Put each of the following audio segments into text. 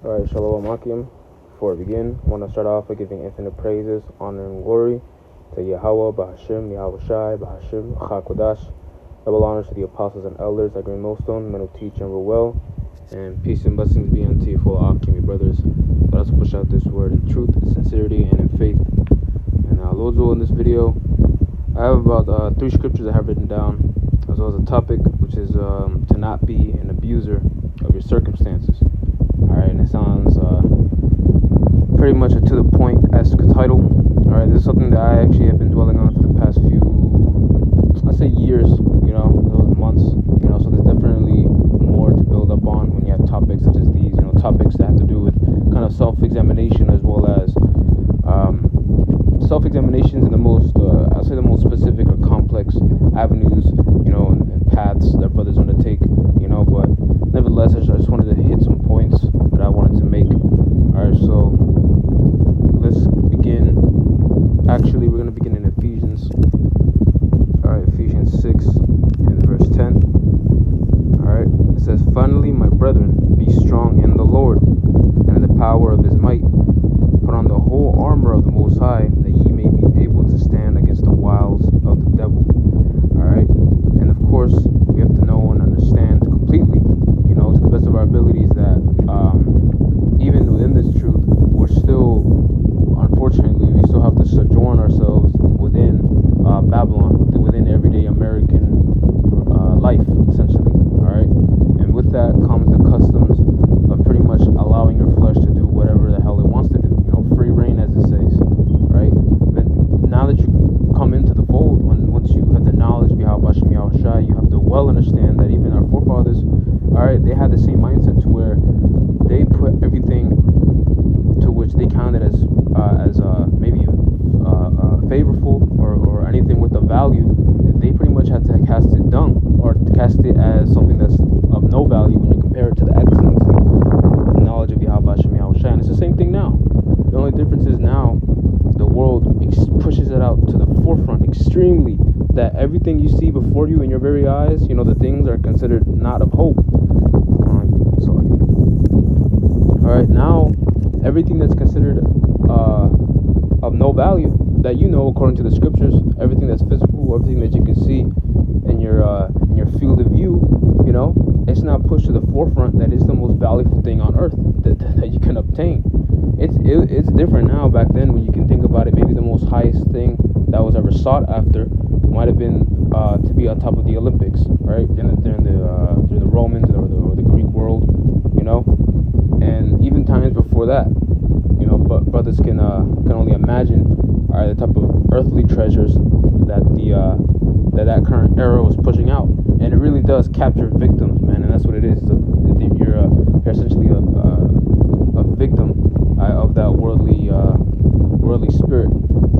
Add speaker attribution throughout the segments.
Speaker 1: Alright, Shalom Akim. Before we begin, I want to start off by giving infinite praises, honor, and glory to Yahweh, Bahashim, Yahweh Shai, Bahashim, Chakodash. Double honors to the apostles and elders that green millstone, men who teach and rule well. And peace and blessings be unto you, full Akim, your brothers. Let us push out this word in truth, sincerity, and in faith. And Lord's will in this video, I have about 3 scriptures I have written down, as well as a topic, which is to not be an abuser of your circumstances. Alright, and it sounds pretty much a to the point-esque title. Alright, this is something that I actually have been dwelling on for the past few, I'd say years, those months, so there's definitely more to build up on when you have topics such as these, topics that have to do with kind of self-examination as well as self-examinations in the most, I'd say the most specific or complex avenues, and paths that brothers undertake, but nevertheless, I just wanted to hit some points that I wanted to make. Alright, so let's begin. Actually, we're going to begin in Ephesians. Alright, Ephesians 6 and verse 10. Alright, it says, "Finally, my brethren, be strong in the Lord and in the power of his might. Put on the whole armor of the Most High, that ye may be able to stand against the wiles of the devil." Alright, and of course, we have to know and understand completely, to the best of our abilities, that even within this truth, we're still, unfortunately, we still have to sojourn ourselves within Babylon, within everyday American life, essentially. Alright, and with that comes the customs of pretty much allowing your flesh to do whatever the hell it wants to do, free reign, as it says, right? But now that you come into the fold, once you have the knowledge behind Bashem Yahushai, you have to well understand that even our forefathers, alright, they had the same mindset, to where they put everything to which they counted as maybe favorable or anything with a value, they pretty much had to cast it down, or cast it as something that's of no value when you compare it to the excellency of the knowledge of Yahweh Hashem Yahushai. And it's the same thing now. The only difference is now the world pushes it out to the forefront extremely, that everything you see before you in your very eyes, the things are considered not of hope. Alright, now everything that's considered of no value, that according to the scriptures, everything that's physical, everything that you can see in your field of view, it's not pushed to the forefront that is the most valuable thing on earth that you can obtain. It's different now. Back then, when you can think about it, maybe the most highest thing that was ever sought after might have been to be on top of the Olympics, right? During the Romans or the Greek world, and even times before that, but brothers can only imagine, the type of earthly treasures that current era was pushing out, and it really does capture victims, man, and that's what it is. You're essentially a victim of that worldly spirit,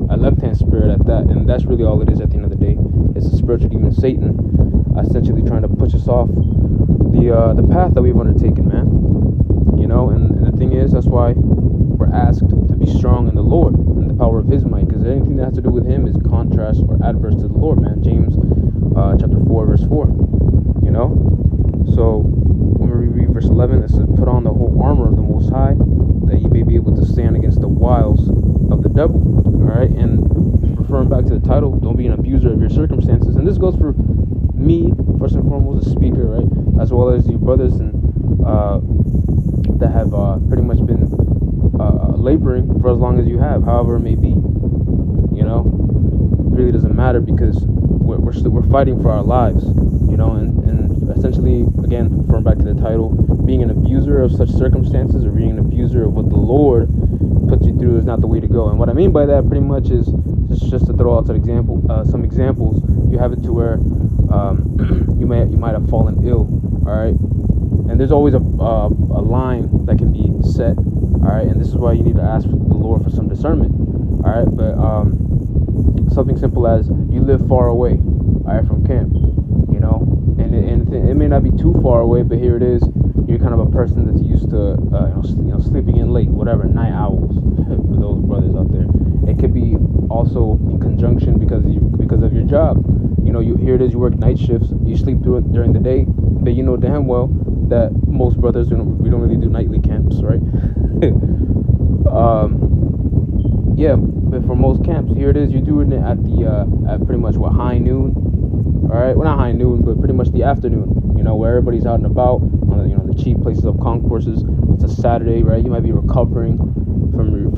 Speaker 1: a left-hand spirit at that, and that's really all it is at the end of the day. It's a spiritual demon, Satan, essentially trying to push us off the path that we've undertaken, man. And the thing is, that's why we're asked to be strong in the Lord and the power of his might, because anything that has to do with him is contrast or adverse to the Lord, man. James chapter 4 verse 4. So when we read verse 11, it says, "Put on the whole armor of the Most High, that you may be able to stand against the wiles of the devil." Alright, and referring back to the title, don't be an abuser of your circumstances. And this goes for me, first and foremost, a speaker, right, as well as you brothers and that have pretty much been laboring for as long as you have, however it may be. It really doesn't matter, because we're fighting for our lives, and essentially, again, referring back to the title, being an abuser of such circumstances, or being an abuser of what the Lord puts you through, is not the way to go. And what I mean by that pretty much is just to throw out some examples. You have it to where you might have fallen ill, all right, and there's always a line that can be set, all right, and this is why you need to ask the Lord for some discernment, all right. But something simple as you live far away, all right, from camp, and it may not be too far away, but here it is. You're kind of a person that's used to sleeping in late, whatever, night owls for those brothers out there. It could be also in conjunction because of your job. You know, you here it is. You work night shifts. You sleep through it during the day, but you know damn well that most brothers, we don't really do nightly camps, right? Yeah, but for most camps, here it is. You're doing it at the at pretty much what, high noon. All right, well, not high noon, but pretty much the afternoon. You know, where everybody's out and about on the, the cheap places of concourses. It's a Saturday, right? You might be recovering from your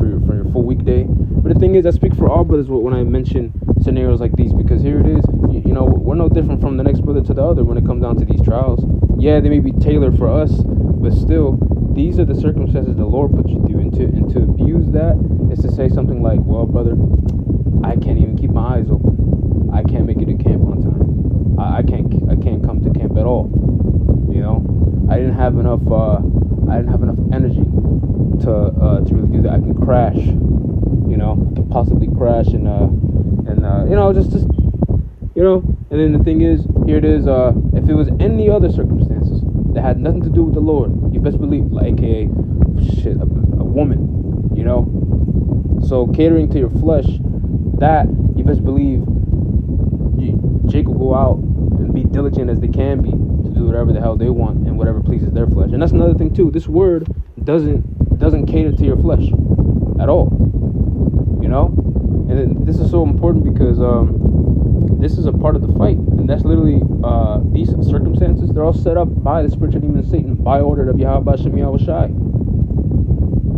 Speaker 1: full weekday. But the thing is, I speak for all brothers when I mention scenarios like these, because here it is. You know, we're no different from the next brother to the other when it comes down to these trials. Yeah, they may be tailored for us, but still, these are the circumstances the Lord put you through. And to abuse that is to say something like, well, brother, I can't even keep my eyes open. I can't make it to camp on time. I can't come to camp at all. You know, I didn't have enough energy to really do that. I can crash. You know, I can possibly crash and you know, just you know. And then the thing is, here it is. If it was any other circumstances that had nothing to do with the Lord, you best believe, like, AKA, shit, a woman. You know, so catering to your flesh, that you best believe, Jake will go out and be diligent as they can be to do whatever the hell they want and whatever pleases their flesh. And that's another thing too. This word doesn't cater to your flesh at all. You know, and then this is so important because this is a part of the fight, and that's literally these circumstances. They're all set up by the spiritual demon Satan, by order of Yahweh Shem Yahweh Shai.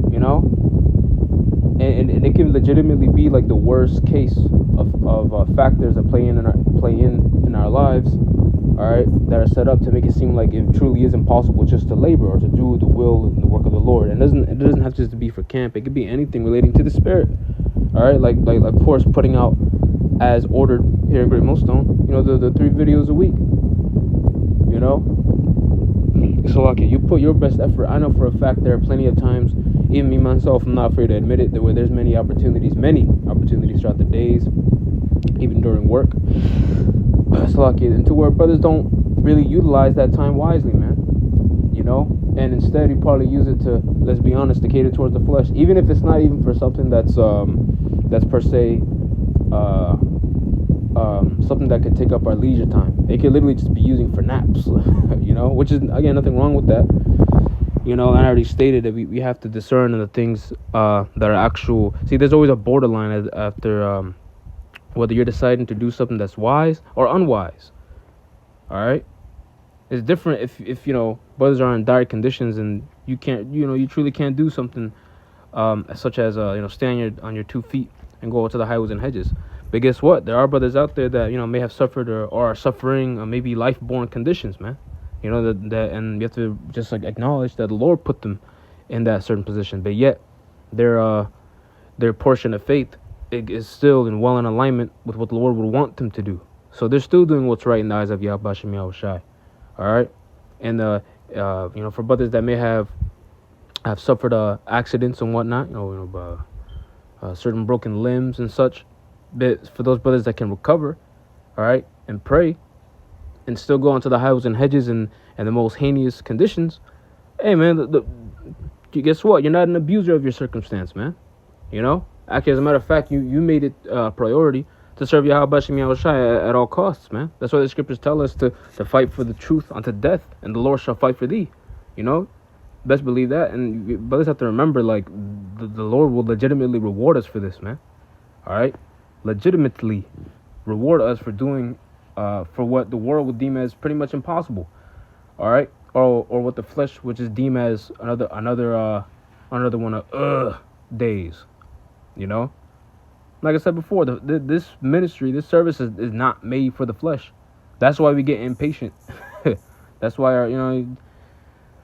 Speaker 1: You know, and it can legitimately be like the worst case of factors that play in our lives, all right, that are set up to make it seem like it truly is impossible just to labor or to do the will and the work of the Lord. And it doesn't have just to be for camp. It could be anything relating to the spirit, all right, like of course putting out as ordered here in Great Millstone, you know, the 3 videos a week. You know, so okay, you put your best effort. I know for a fact there are plenty of times, even me myself, I'm not afraid to admit it, that where there's many opportunities throughout the days, even during work. It's lucky, and to where brothers don't really utilize that time wisely, man. You know, and instead you probably use it to, let's be honest, to cater towards the flesh, even if it's not even for something that's per se something that could take up our leisure time. It could literally just be using for naps. You know, which is, again, nothing wrong with that. You know, and I already stated that we have to discern the things that are actual. See, there's always a borderline after whether you're deciding to do something that's wise or unwise. All right, it's different if you know, brothers are in dire conditions and you can't, you know, you truly can't do something such as you know, stay on your 2 feet and go to the highways and hedges. But guess what? There are brothers out there that, you know, may have suffered or are suffering maybe life-born conditions, man. You know, that and you have to just like acknowledge that the Lord put them in that certain position. But yet, their portion of faith is still well in alignment with what the Lord would want them to do. So they're still doing what's right in the eyes of Yahweh Shem Yahweh Shai. All right, and you know, for brothers that may have suffered accidents and whatnot, certain broken limbs and such. But for those brothers that can recover, all right, and pray, and still go onto the highways and hedges and the most heinous conditions, hey, man, guess what? You're not an abuser of your circumstance, man. You know? Actually, as a matter of fact, you made it a priority to serve Yahweh Shem Yahweh Shai at all costs, man. That's why the scriptures tell us to fight for the truth unto death, and the Lord shall fight for thee. You know? Best believe that. And brothers have to remember, like, the Lord will legitimately reward us for this, man. All right? Legitimately reward us for doing for what the world would deem as pretty much impossible, all right, or what the flesh would just deem as another one of days. You know, like I said before, this ministry, this service is not made for the flesh. That's why we get impatient. That's why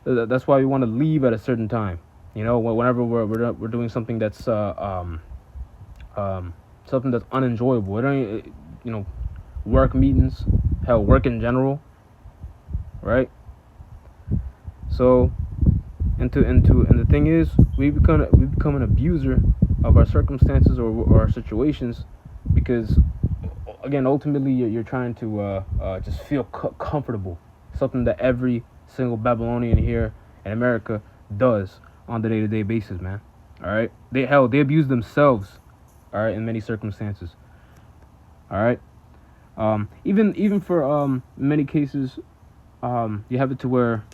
Speaker 1: that's why we want to leave at a certain time. You know, whenever we're doing something that's something that's unenjoyable. It ain't, you know, work meetings, hell, work in general, right? So, and the thing is, we become an abuser of our circumstances or our situations, because, again, ultimately you're trying to just feel comfortable, something that every single Babylonian here in America does on the day-to-day basis, man. All right, they abuse themselves. All right, in many circumstances. All right. Even for in many cases, you have it to where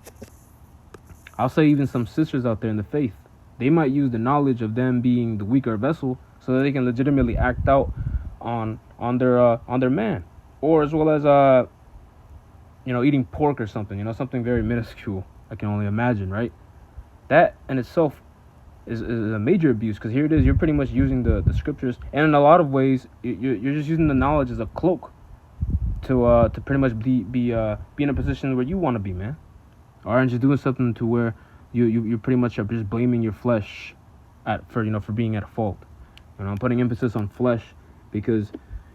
Speaker 1: I'll say even some sisters out there in the faith, they might use the knowledge of them being the weaker vessel so that they can legitimately act out on their man, or as well as eating pork or something, something very minuscule. I can only imagine, right? That in itself is a major abuse, because here it is, you're pretty much using the scriptures, and in a lot of ways you're just using the knowledge as a cloak to pretty much be in a position where you want to be, man. Or just doing something to where you pretty much are just blaming your flesh for being at fault. I'm putting emphasis on flesh, because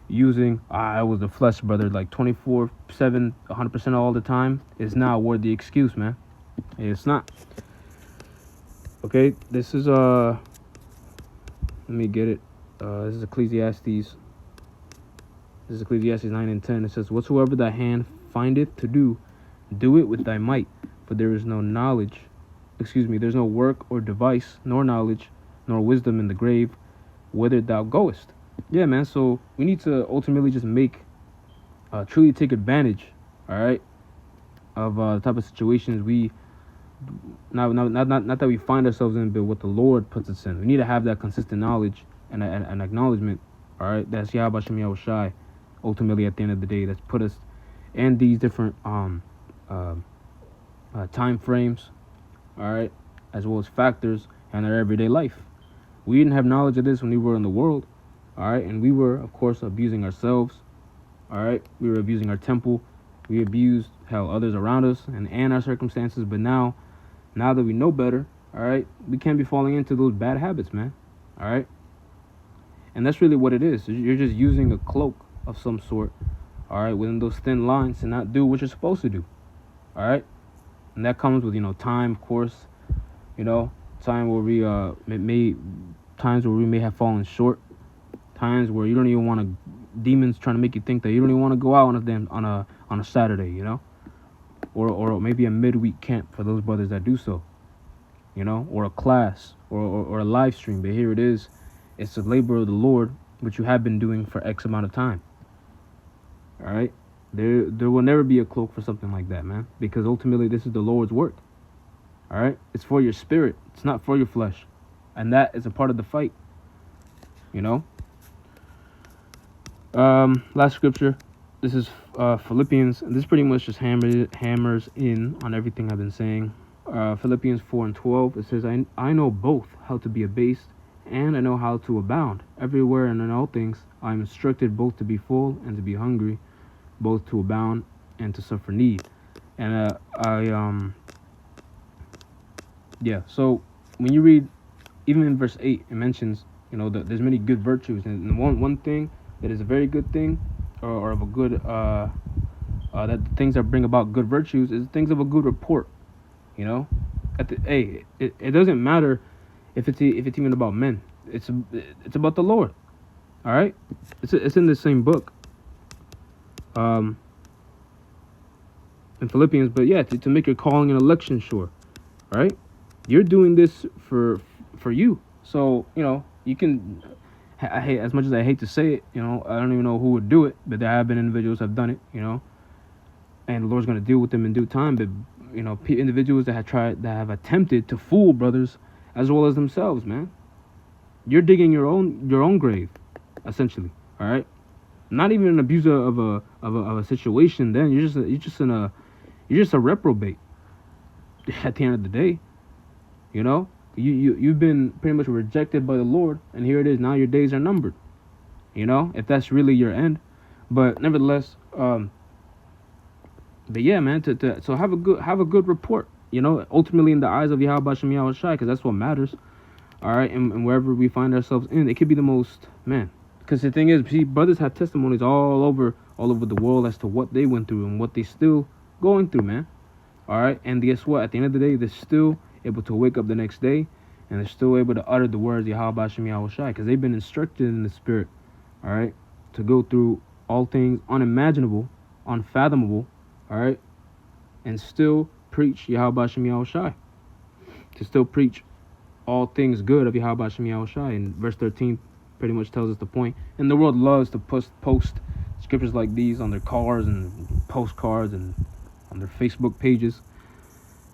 Speaker 1: using I was the flesh, brother, like 24/7, 100% all the time is not worth the excuse, man. It's not. Okay, this is let me get it. This is Ecclesiastes. This is Ecclesiastes 9 and 10. It says, "Whatsoever thy hand findeth to do, do it with thy might, for there is no knowledge. There's no work or device, nor knowledge, nor wisdom in the grave, whither thou goest." Yeah, man. So we need to ultimately just truly take advantage, all right, of the type of situations we. Not that we find ourselves in, but what the Lord puts us in. We need to have that consistent knowledge and an acknowledgement. All right, that's Yahweh Shem Yahweh Shai. Ultimately, at the end of the day, that's put us in these different time frames. All right, as well as factors in our everyday life. We didn't have knowledge of this when we were in the world. All right, and we were, of course, abusing ourselves. All right, we were abusing our temple. We abused others around us and our circumstances. But now that we know better, all right, we can't be falling into those bad habits, man. All right, and that's really what it is. You're just using a cloak of some sort, all right, within those thin lines to not do what you're supposed to do. All right, and that comes with time, of course. Time where we times where we may have fallen short. Times where you don't even want to, demons trying to make you think that you don't even want to go out on a Saturday, or maybe a midweek camp for those brothers that do so, or a class or a live stream. But here it is, it's the labor of the Lord, which you have been doing for X amount of time. All right, there will never be a cloak for something like that, man, because ultimately this is the Lord's work. All right, it's for your spirit, it's not for your flesh, and that is a part of the fight. Last scripture. This is Philippians, and this pretty much just hammers in on everything I've been saying. Philippians 4 and 12. It says, I know both how to be abased, and I know how to abound. Everywhere and in all things I am instructed both to be full and to be hungry, both to abound and to suffer need. And so when you read, even in verse 8, it mentions, that there's many good virtues, and one thing that is a very good thing, or of a good that the things that bring about good virtues is things of a good report. It doesn't matter if it's even about men. It's about the Lord. All right, it's in the same book, in Philippians. But yeah, to make your calling and election sure. All right, you're doing this for you. So you can. I hate, as much as I hate to say it, I don't even know who would do it, but there have been individuals who have done it, and the Lord's going to deal with them in due time. But individuals that have attempted to fool brothers as well as themselves, man. You're digging your own grave, essentially. All right, not even an abuser of a situation. Then you're just a reprobate. At the end of the day, You've been pretty much rejected by the Lord, and here it is. Now your days are numbered. If that's really your end, but nevertheless, but yeah, man. So have a good report. Ultimately in the eyes of Yahweh Shem Yahweh Shai, because that's what matters. All right, and wherever we find ourselves in, it could be the most, man. Because the thing is, see, brothers have testimonies all over the world as to what they went through and what they still going through, man. All right, and guess what? At the end of the day, they're still able to wake up the next day, and they're still able to utter the words Yahweh Shem Yahweh Shai, because they've been instructed in the spirit, all right, to go through all things unimaginable, unfathomable, all right, and still preach Yahweh Shem Yahweh Shai, to still preach all things good of Yahweh Shem Yahweh Shai. And verse 13 pretty much tells us the point. And the world loves to post scriptures like these on their cars and postcards and on their Facebook pages.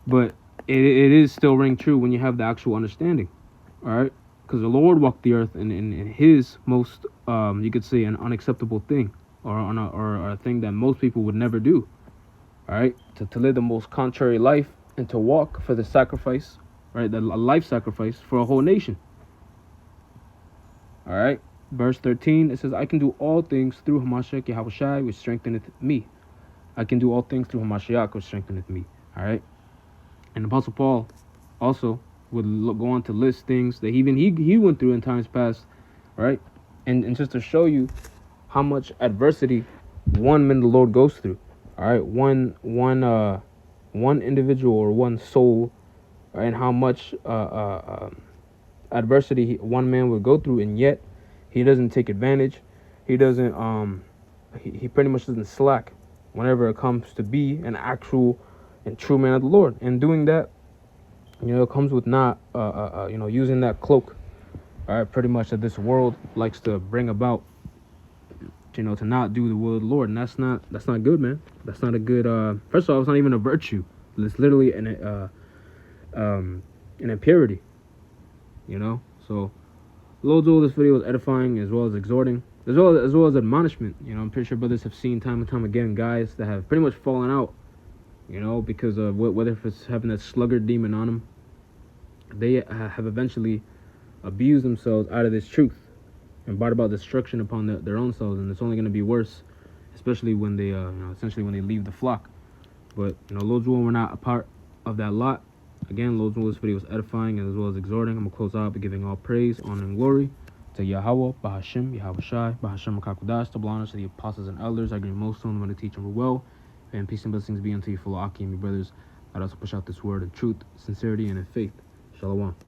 Speaker 1: But it is still ring true when you have the actual understanding. All right? Because the Lord walked the earth in his most, you could say, an unacceptable thing, or a thing that most people would never do. All right? To live the most contrary life and to walk for the sacrifice, right? A life sacrifice for a whole nation. All right? Verse 13, it says, I can do all things through Hamashiach Yahushai, which strengtheneth me. I can do all things through Hamashiach, which strengtheneth me. All right? And Apostle Paul also would go on to list things that he went through in times past, right? And just to show you how much adversity one man the Lord goes through. All right, one individual or one soul, right, and how much adversity one man would go through, and yet he doesn't take advantage. He doesn't he pretty much doesn't slack whenever it comes to be an actual and true man of the Lord. And doing that, it comes with not using that cloak, all right, pretty much that this world likes to bring about, to not do the will of the Lord. And that's not good, man. That's not a good first of all, it's not even a virtue. It's literally an impurity. So Lord's will, this video is edifying as well as exhorting, as well as admonishment. I'm pretty sure brothers have seen time and time again guys that have pretty much fallen out, because of whether if it's having that sluggard demon on them, they have eventually abused themselves out of this truth and brought about destruction upon their own selves, and it's only going to be worse, especially when they, essentially when they leave the flock. But Lord's will, we're not a part of that lot. Again, Lord's will, this video is edifying as well as exhorting. I'm gonna close out by giving all praise, honor, and glory to Yahweh, Bahashim, Yahushai, Bahashim Makakudash, double honors to the apostles and elders. I agree most of them when to teach them well. And peace and blessings be unto you, full Aki and your brothers. I'd also push out this word in truth, sincerity, and in faith. Shalom.